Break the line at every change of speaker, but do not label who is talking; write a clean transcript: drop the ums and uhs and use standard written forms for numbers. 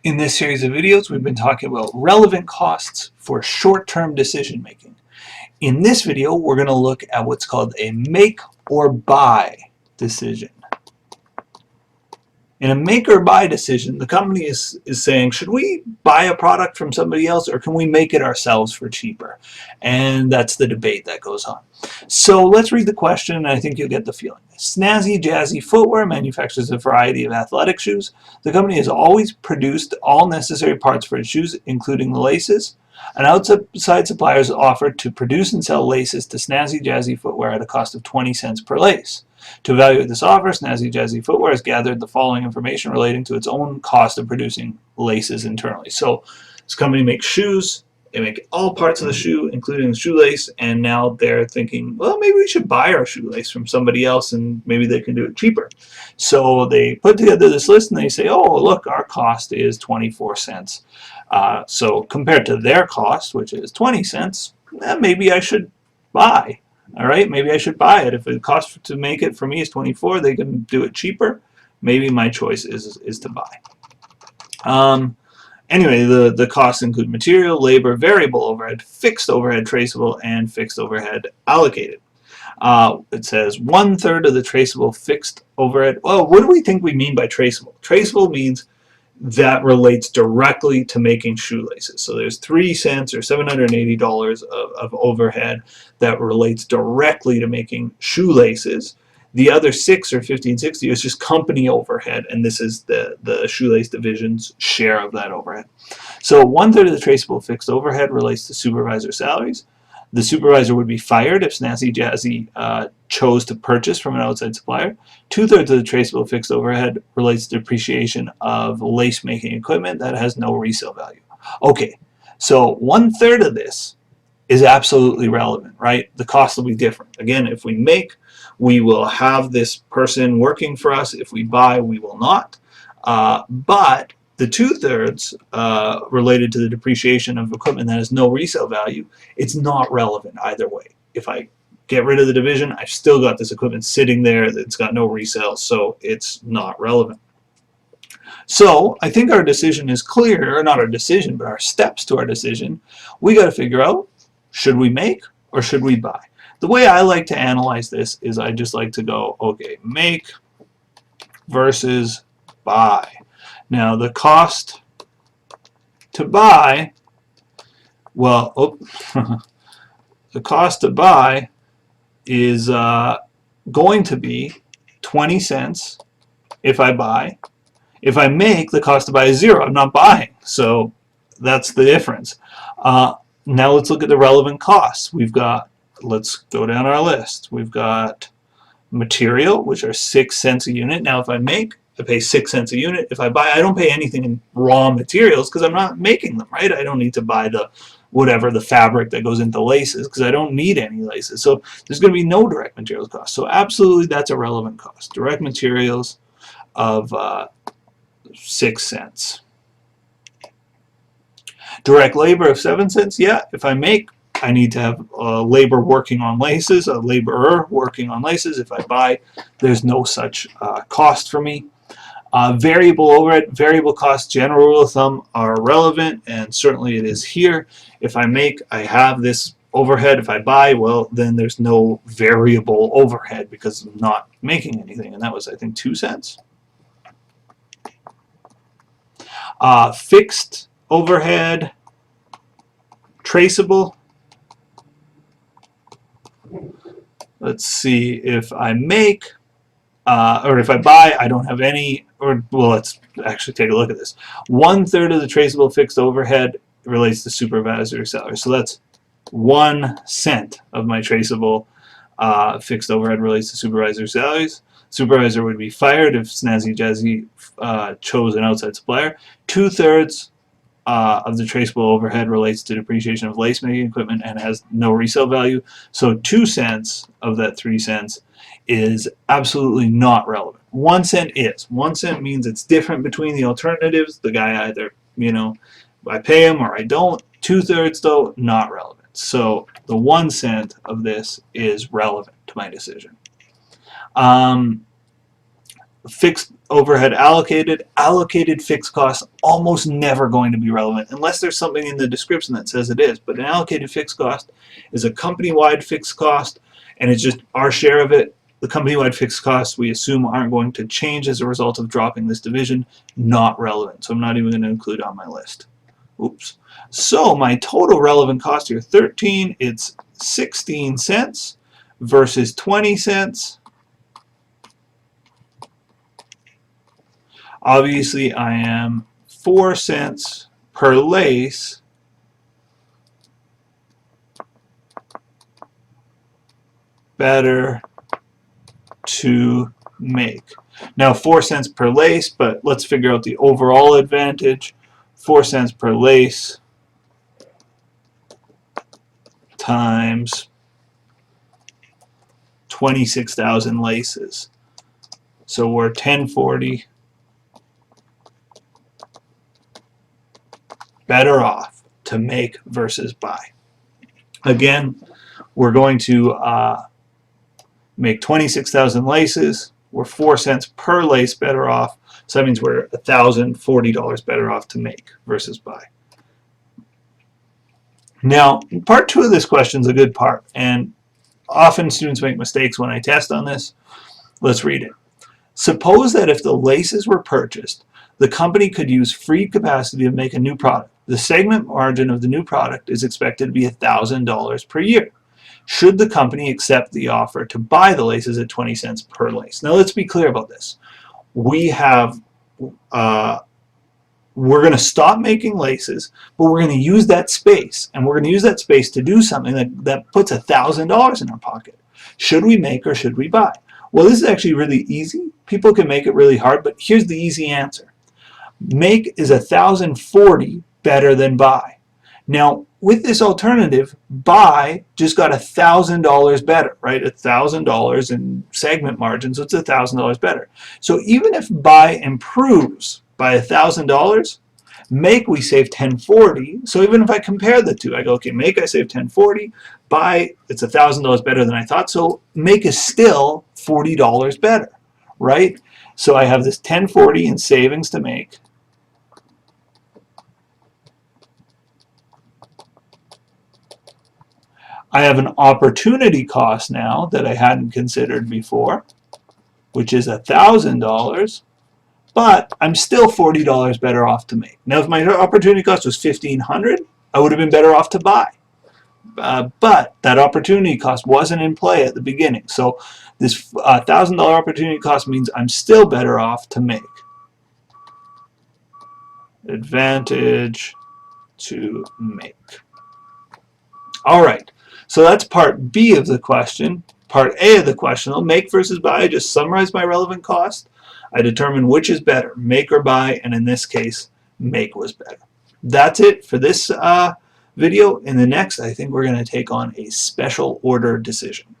In this series of videos, we've been talking about relevant costs for short-term decision making. In this video, we're going to look at what's called a make or buy decision. In a make or buy decision, the company is saying, should we buy a product from somebody else or can we make it ourselves for cheaper? And that's the debate that goes on. So let's read the question and I think you'll get the feeling. Snazzy Jazzy Footwear manufactures a variety of athletic shoes. The company has always produced all necessary parts for its shoes, including the laces. An outside supplier is offered to produce and sell laces to Snazzy Jazzy Footwear at a cost of 20 cents per lace. To evaluate this offer, Snazzy Jazzy Footwear has gathered the following information relating to its own cost of producing laces internally. So this company makes shoes. They make all parts of the shoe, including the shoelace, and now they're thinking, well, maybe we should buy our shoelace from somebody else and maybe they can do it cheaper. So they put together this list and they say, oh, look, our cost is 24 cents. So compared to their cost, which is 20 cents, maybe I should buy. All right, maybe I should buy it. If the cost to make it for me is 24, they can do it cheaper. Maybe my choice is to buy. Anyway, the costs include material, labor, variable overhead, fixed overhead traceable, and fixed overhead allocated. It says 1/3 of the traceable fixed overhead. Well, what do we think we mean by traceable? Traceable means that relates directly to making shoelaces. So there's 3 cents or $780 of overhead that relates directly to making shoelaces. The other 6 or 1560 is just company overhead, and this is the shoelace division's share of that overhead. So 1/3 of the traceable fixed overhead relates to supervisor salaries. The supervisor would be fired if Snazzy Jazzy chose to purchase from an outside supplier. 2/3 of the traceable fixed overhead relates to depreciation of lace making equipment that has no resale value. Okay, so 1/3 of this is absolutely relevant, right? The cost will be different. Again, if we make, we will have this person working for us. If we buy, we will not. But the 2/3 related to the depreciation of equipment that has no resale value, it's not relevant either way. If I get rid of the division, I've still got this equipment sitting there that's got no resale, so it's not relevant. So I think our decision is clear, or not our decision, but our steps to our decision. We got to figure out, should we make or should we buy? The way I like to analyze this is I just like to go, okay, make versus buy. Now the cost to buy, well, the cost to buy is going to be 20 cents if I buy. If I make, the cost to buy is 0. I'm not buying, so that's the difference. Now let's look at the relevant costs. We've got, let's go down our list. We've got material, which are 6 cents a unit. Now if I make, I pay 6 cents a unit. If I buy, I don't pay anything in raw materials because I'm not making them, right? I don't need to buy the whatever, the fabric that goes into laces because I don't need any laces. So there's going to be no direct materials cost. So absolutely that's a relevant cost. Direct materials of 6 cents. Direct labor of 7 cents, yeah, if I make, I need to have labor working on laces, a laborer working on laces. If I buy, there's no such cost for me. Variable overhead, variable costs, general rule of thumb are relevant, and certainly it is here. If I make, I have this overhead. If I buy, well, then there's no variable overhead because I'm not making anything, and that was, I think, 2 cents. Fixed overhead, traceable. Let's see, if I make, or if I buy, I don't have any, or, well, let's actually take a look at this. 1/3 of the traceable fixed overhead relates to supervisor salary. So that's 1 cent of my traceable fixed overhead relates to supervisor salaries. Supervisor would be fired if Snazzy Jazzy chose an outside supplier. 2/3 of the traceable overhead relates to depreciation of lace making equipment and has no resale value. So 2 cents of that 3 cents is absolutely not relevant. 1 cent is. 1 cent means it's different between the alternatives. The guy either, I pay him or I don't. 2/3 though, not relevant. So the 1 cent of this is relevant to my decision. fixed overhead allocated. Allocated fixed costs almost never going to be relevant unless there's something in the description that says it is. But an allocated fixed cost is a company-wide fixed cost, and it's just our share of it. The company-wide fixed costs we assume aren't going to change as a result of dropping this division. Not relevant. So I'm not even going to include on my list. Oops. So my total relevant cost here, 13, it's 16 cents versus 20 cents. Obviously, I am 4 cents per lace better to make. Now, 4 cents per lace, but let's figure out the overall advantage. 4 cents per lace times 26,000 laces. So we're 1040 better off to make versus buy. Again, we're going to make 26,000 laces. We're 4 cents per lace better off. So that means we're $1,040 better off to make versus buy. Now, part 2 of this question is a good part, and often students make mistakes when I test on this. Let's read it. Suppose that if the laces were purchased, the company could use free capacity to make a new product. The segment margin of the new product is expected to be $1,000 per year. Should the company accept the offer to buy the laces at 20 cents per lace? Now, let's be clear about this. We're going to stop making laces, but we're going to use that space, and we're going to use that space to do something that puts $1,000 in our pocket. Should we make or should we buy? Well, this is actually really easy. People can make it really hard, but here's the easy answer. Make is $1,040 better than buy. Now, with this alternative, buy just got $1,000 better, right? $1,000 in segment margin, so it's $1,000 better. So even if buy improves by $1,000, make we save $1,040. So even if I compare the two, I go, okay, make I save $1,040, buy it's $1,000 better than I thought. So make is still $40 better, right? So I have this $1,040 in savings to make. I have an opportunity cost now that I hadn't considered before, which is $1,000, but I'm still $40 better off to make. Now, if my opportunity cost was $1,500, I would have been better off to buy. But that opportunity cost wasn't in play at the beginning. So this $1,000 opportunity cost means I'm still better off to make. Advantage to make. All right. So that's part B of the question. Part A of the question, make versus buy. I just summarize my relevant cost. I determine which is better, make or buy, and in this case, make was better. That's it for this video. In the next, I think we're going to take on a special order decision.